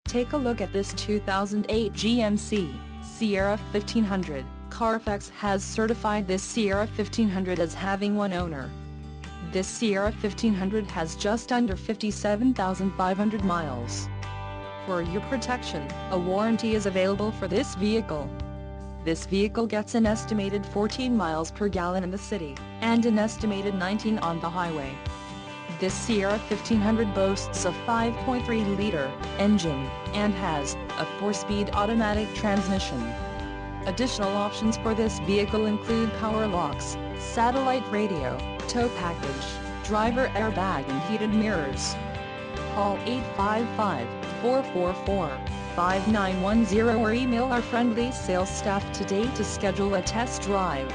Take a look at this 2008 GMC Sierra 1500. Carfax has certified this Sierra 1500 as having one owner. This Sierra 1500 has just under 57,500 miles. For your protection, a warranty is available for this vehicle. This vehicle gets an estimated 14 miles per gallon in the city, and an estimated 19 on the highway. This Sierra 1500 boasts a 5.3-liter engine, and has a 4-speed automatic transmission. Additional options for this vehicle include power locks, satellite radio, tow package, driver airbag and heated mirrors. Call 855-444-5910 or email our friendly sales staff today to schedule a test drive.